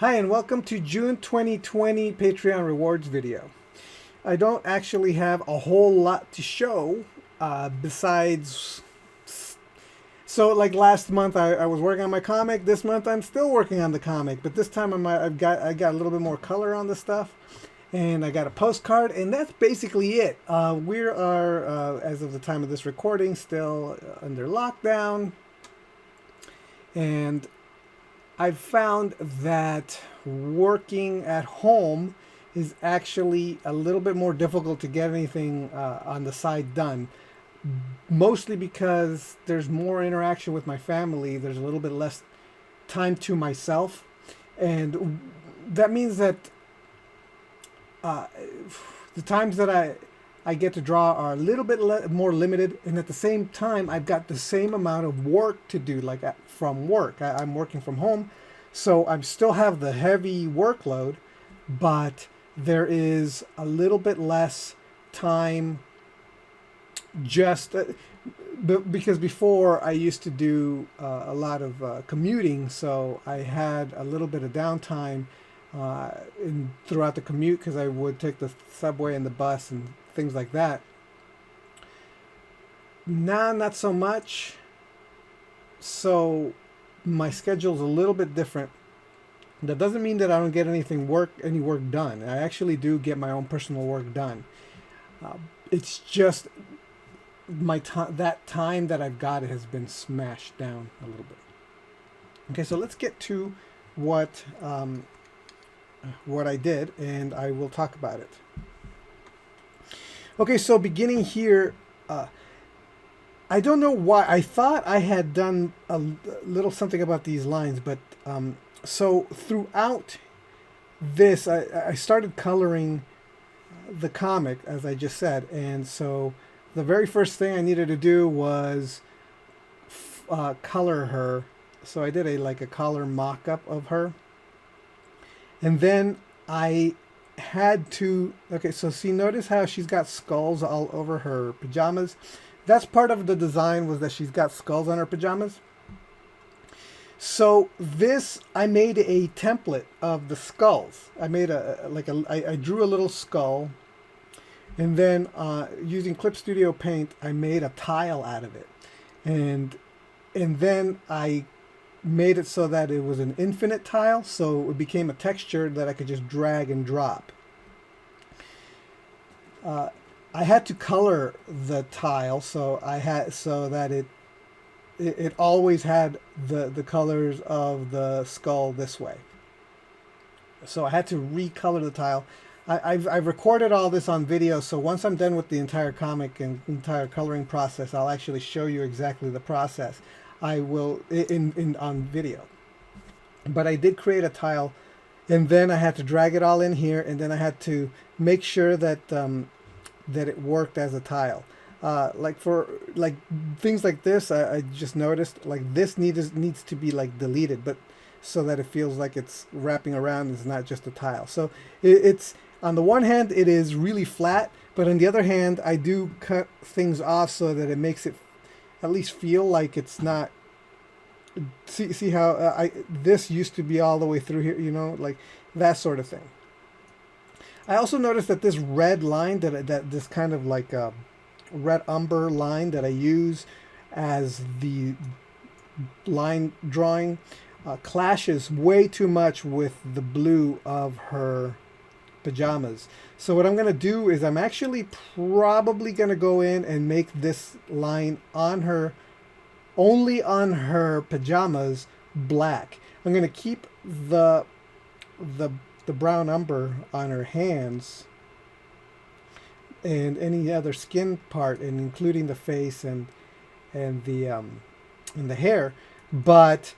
Hi and welcome to June 2020 Patreon rewards video. I don't actually have a whole lot to show besides, so like last month I was working on my comic. This month I'm still working on the comic, but this time I got a little bit more color on the stuff, and I got a postcard, and that's basically it. We are as of the time of this recording still under lockdown, and I've found that working at home is actually a little bit more difficult to get anything on the side done. Mostly because there's more interaction with my family. There's a little bit less time to myself. And that means that uh, the times that I get to draw are a little bit more limited, and at the same time, I've got the same amount of work to do, like from work. I'm working from home, so I still have the heavy workload, but there is a little bit less time just because before I used to do a lot of commuting, so I had a little bit of downtime throughout the commute because I would take the subway and the bus and things like that. Now, not so much. So my schedule's a little bit different. That doesn't mean that I don't get any work done. I actually do get my own personal work done. It's just my time, that time that I've got, it has been smashed down a little bit. Okay, so let's get to what I did, and I will talk about it. Okay, so beginning here, I don't know why. I thought I had done a little something about these lines, but so throughout this, I started coloring the comic, as I just said, and so the very first thing I needed to do was color her. So I did a color mock-up of her, and then I had to, okay, so see, notice how she's got skulls all over her pajamas. That's part of the design, was that she's got skulls on her pajamas. So this, I made a template of the skulls. I made I drew a little skull, and then using Clip Studio Paint, I made a tile out of it, and then I made it so that it was an infinite tile, so it became a texture that I could just drag and drop. I had to color the tile, so that it always had the colors of the skull this way. So I had to recolor the tile. I've recorded all this on video, so once I'm done with the entire comic and entire coloring process, I'll actually show you exactly the process. I will on video. But I did create a tile, and then I had to drag it all in here, and then I had to make sure that that it worked as a tile. Like for things like this, I just noticed like this needs to be like deleted, but so that it feels like it's wrapping around. It's not just a tile. So it's on the one hand it is really flat, but on the other hand I do cut things off so that it makes it at least feel like it's not. See how this used to be all the way through here, you know, like that sort of thing. I also noticed that this red line, that this kind of like red umber line that I use as the line drawing clashes way too much with the blue of her pajamas. So what I'm going to do is I'm actually probably going to go in and make this line on her, only on her pajamas, black. I'm going to keep the brown umber on her hands and any other skin part, and including the face and the hair, but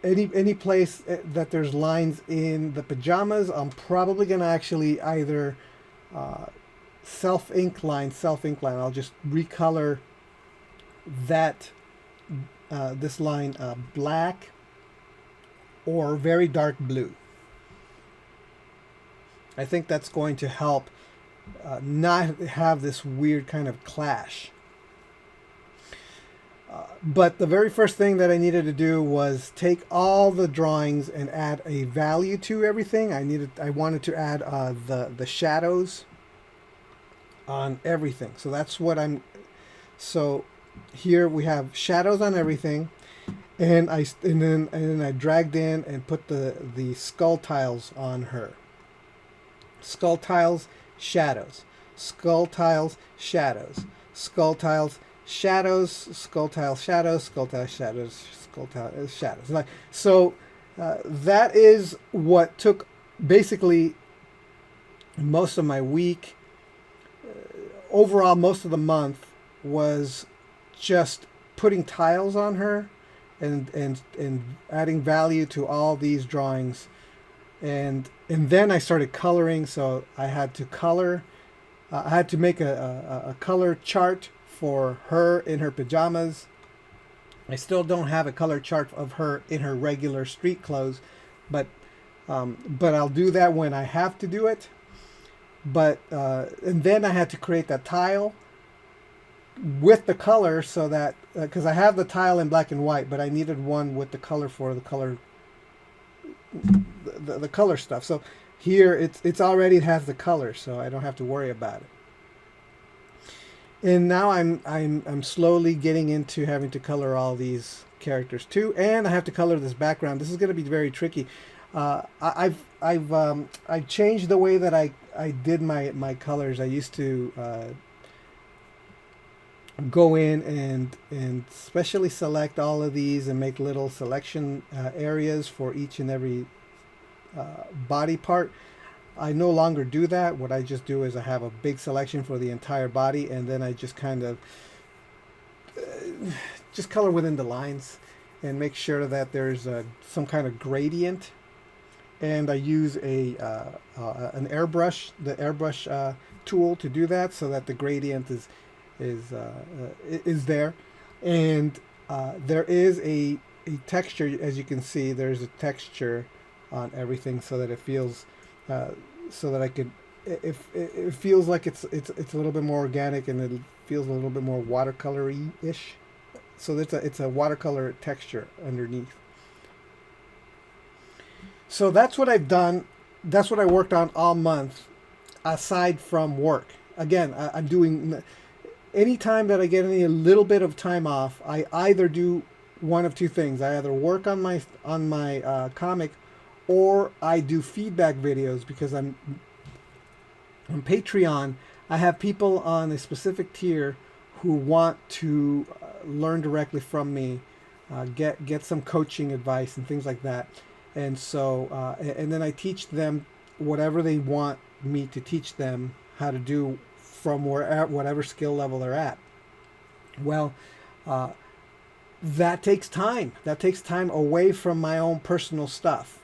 any place that there's lines in the pajamas, I'm probably gonna actually either self ink line. I'll just recolor that this line black or very dark blue. I think that's going to help not have this weird kind of clash. But the very first thing that I needed to do was take all the drawings and add a value to everything. I wanted to add the shadows on everything. So that's what I'm. So here we have shadows on everything, and then I dragged in and put the skull tiles on her. Skull tiles, shadows. Skull tiles, shadows. Skull tiles, shadows. Skull tiles, shadows. Skull tiles, shadows. Skull tiles, shadows. Like so, that is what took basically most of my week. Overall, most of the month was just putting tiles on her and adding value to all these drawings, and then I started coloring. So I had to color. I had to make a color chart for her in her pajamas. I still don't have a color chart of her in her regular street clothes, but I'll do that when I have to do it. But and then I had to create that tile with the color, so that because I have the tile in black and white, but I needed one with the color for the color, the color stuff. So here it's already has the color, so I don't have to worry about it. And now I'm slowly getting into having to color all these characters too, and I have to color this background. This is going to be very tricky. I've changed the way that I did my colors. I used to go in and specially select all of these and make little selection areas for each and every body part. I no longer do that. What I just do is I have a big selection for the entire body, and then I just kind of just color within the lines and make sure that there's some kind of gradient. And I use an airbrush, the airbrush tool, to do that, so that the gradient is there. And there is a texture, as you can see. There's a texture on everything, so that it feels so that I could. It feels like it's a little bit more organic, and it feels a little bit more watercolory ish. So it's a watercolor texture underneath. So that's what I've done. That's what I worked on all month, aside from work. Again, I'm doing. Anytime that I get a little bit of time off, I either do one of two things. I either work on my comic, or I do feedback videos, because I'm on Patreon. I have people on a specific tier who want to learn directly from me, get some coaching advice and things like that. And so, and then I teach them whatever they want me to teach them how to do from whatever skill level they're at. Well, that takes time. That takes time away from my own personal stuff.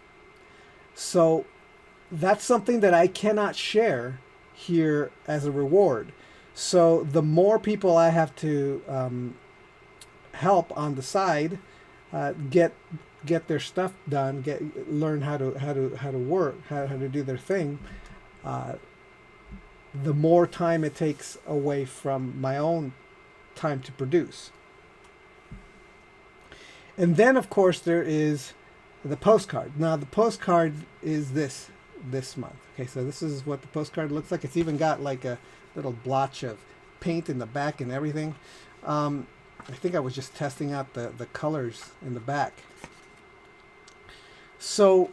So that's something that I cannot share here as a reward. So the more people I have to help on the side, get their stuff done, learn how to work, how to do their thing, the more time it takes away from my own time to produce. And then, of course, there is the postcard. Now, the postcard is this month. Okay, so this is what the postcard looks like. It's even got like a little blotch of paint in the back and everything. I think I was just testing out the colors in the back. So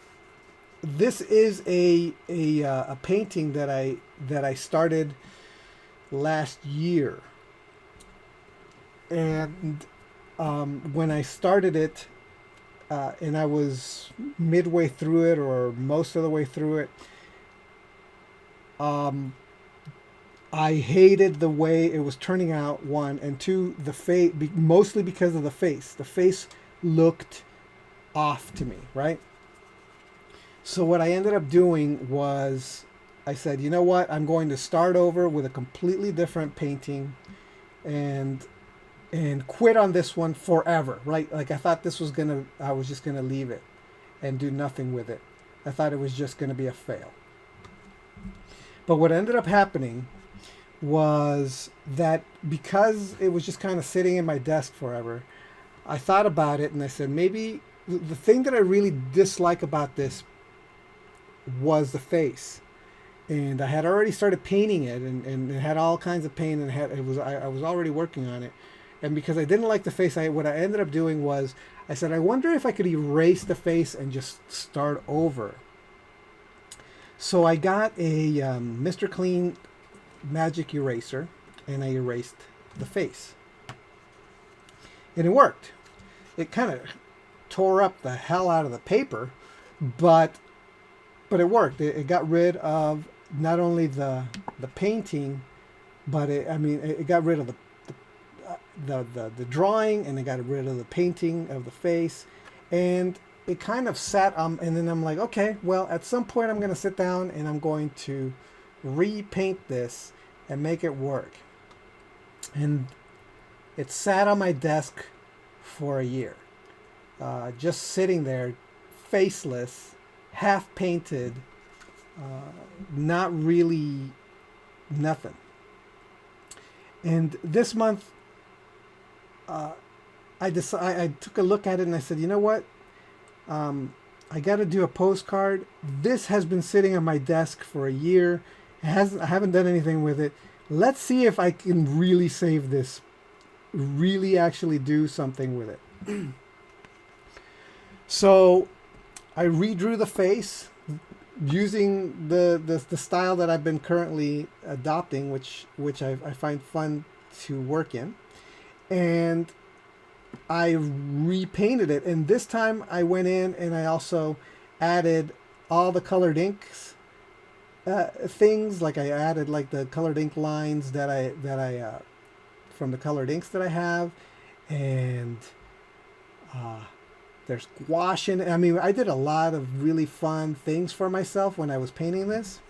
this is a painting that I started last year, and when I started it, and I was midway through it or most of the way through it, I hated the way it was turning out, one, and two, the face, mostly because of the face. The face looked off to me, right? So what I ended up doing was I said, you know what? I'm going to start over with a completely different painting and quit on this one forever, right? Like I thought I was just gonna leave it and do nothing with it. I thought it was just gonna be a fail. But what ended up happening was that because it was just kind of sitting in my desk forever, I thought about it and I said, maybe the thing that I really dislike about this was the face. And I had already started painting it, and it had all kinds of paint, and I was already working on it. And because I didn't like the face, what I ended up doing was I said, I wonder if I could erase the face and just start over. So I got a Mr. Clean magic eraser, and I erased the face, and it worked. It kind of tore up the hell out of the paper, but it worked. It got rid of not only the painting, but it got rid of the drawing, and it got rid of the painting of the face, and it kind of sat and then I'm like, okay, well, at some point I'm going to sit down and I'm going to repaint this and make it work. And it sat on my desk for a year, just sitting there, faceless, half painted, not really nothing. And this month, I took a look at it and I said, you know what? I got to do a postcard. This has been sitting on my desk for a year. I haven't done anything with it. Let's see if I can really save this, really actually do something with it. So I redrew the face using the style that I've been currently adopting, which I find fun to work in. And I repainted it, and this time I went in and I also added all the colored inks things. Like I added like the colored ink lines that I from the colored inks that I have, and there's gouache in it. I mean, I did a lot of really fun things for myself when I was painting this,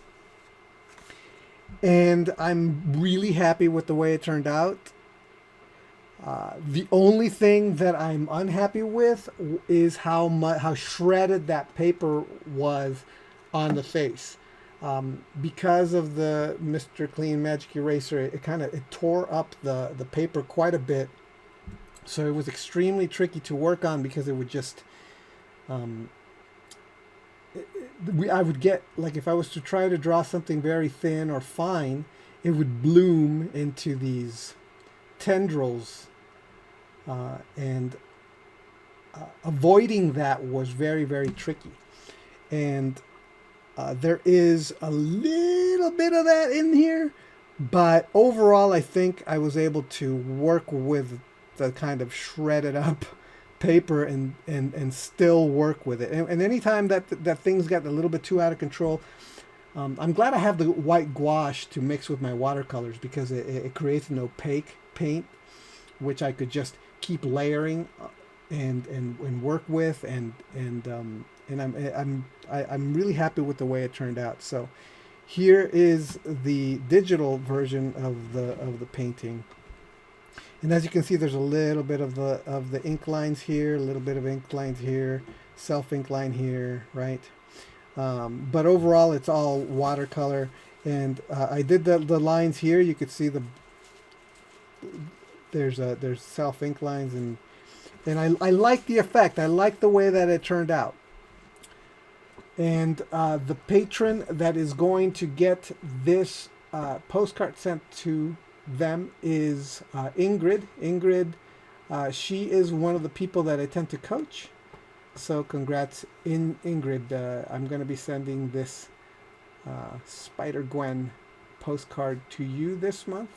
and I'm really happy with the way it turned out. The only thing that I'm unhappy with is how shredded that paper was on the face. Because of the Mr. Clean Magic Eraser, it tore up the paper quite a bit. So it was extremely tricky to work on because it would just I would get, like, if I was to try to draw something very thin or fine, it would bloom into these tendrils. And avoiding that was very, very tricky. And there is a little bit of that in here, but overall I think I was able to work with the kind of shredded up paper and still work with it. And anytime that things got a little bit too out of control, I'm glad I have the white gouache to mix with my watercolors, because it creates an opaque paint, which I could just keep layering and work with, and I'm really happy with the way it turned out. So here is the digital version of the painting, and as you can see, there's a little bit of the ink lines here, a little bit of ink lines here, self ink line here, right? But overall, it's all watercolor, and I did the lines here. You could see there's self ink lines, and I like the effect. I like the way that it turned out. And the patron that is going to get this postcard sent to them is Ingrid. Ingrid, she is one of the people that I tend to coach. So congrats, Ingrid. I'm going to be sending this Spider-Gwen postcard to you this month.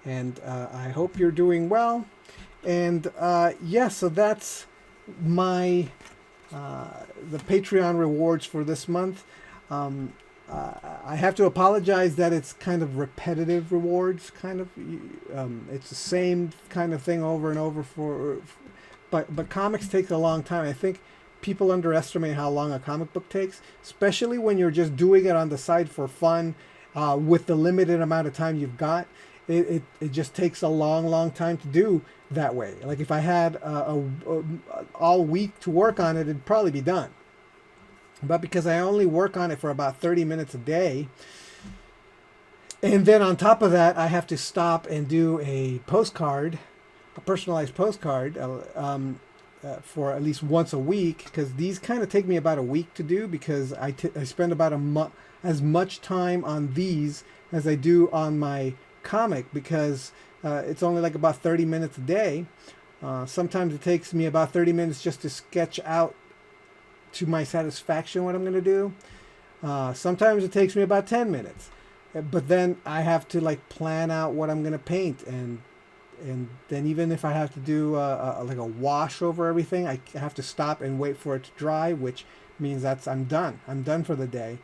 And I hope you're doing well. And yeah, so that's my the Patreon rewards for this month. I have to apologize that it's kind of repetitive rewards, it's the same kind of thing over and over but comics takes a long time. I think people underestimate how long a comic book takes, especially when you're just doing it on the side for fun, with the limited amount of time you've got. It just takes a long time to do that way. Like if I had all week to work on it, it'd probably be done. But because I only work on it for about 30 minutes a day, And then on top of that, I have to stop and do a postcard, a personalized postcard, for at least once a week, because these kind of take me about a week to do, because I spend about as much time on these as I do on my comic, because it's only like about 30 minutes a day. Sometimes it takes me about 30 minutes just to sketch out to my satisfaction what I'm going to do. Sometimes it takes me about 10 minutes. But then I have to like plan out what I'm going to paint, and then even if I have to do like a wash over everything, I have to stop and wait for it to dry, which means I'm done. I'm done for the day,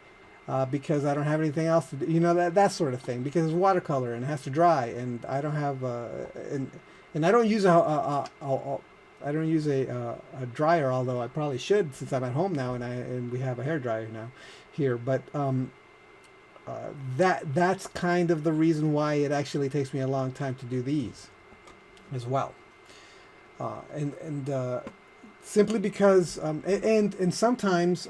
because I don't have anything else to do. You know, that sort of thing, because it's watercolor and it has to dry, and I don't have and I don't use I don't use a dryer, although I probably should, since I'm at home now and we have a hair dryer now here. But that's kind of the reason why it actually takes me a long time to do these as well. Simply because and sometimes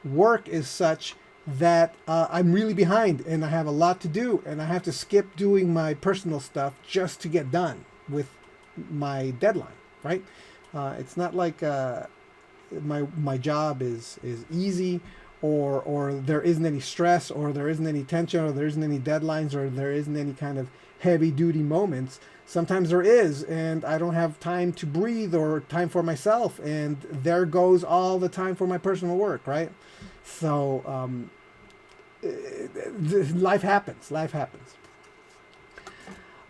work is such that I'm really behind and I have a lot to do, and I have to skip doing my personal stuff just to get done with my deadline, right? It's not like my job is easy, or there isn't any stress, or there isn't any tension, or there isn't any deadlines, or there isn't any kind of heavy duty moments. Sometimes there is, and I don't have time to breathe or time for myself, and there goes all the time for my personal work, right? So life happens.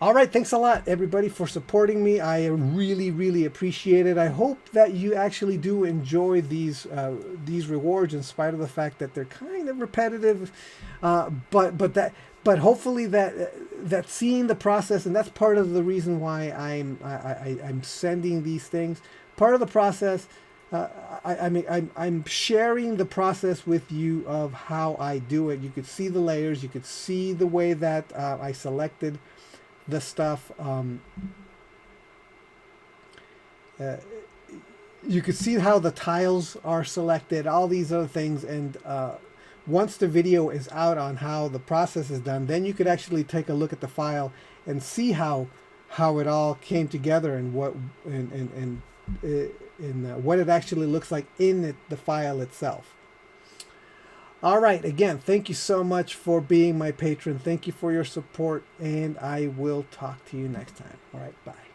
All right, thanks a lot, everybody, for supporting me. I really, really appreciate it. I hope that you actually do enjoy these rewards, in spite of the fact that they're kind of repetitive. But hopefully that seeing the process, and that's part of the reason why I'm sending these things. Part of the process, I'm sharing the process with you of how I do it. You could see the layers. You could see the way that I selected the stuff. You could see how the tiles are selected, all these other things, and once the video is out on how the process is done, then you could actually take a look at the file and see how it all came together, and what what it actually looks like in the file itself. All right, again, thank you so much for being my patron. Thank you for your support, and I will talk to you next time. All right, bye.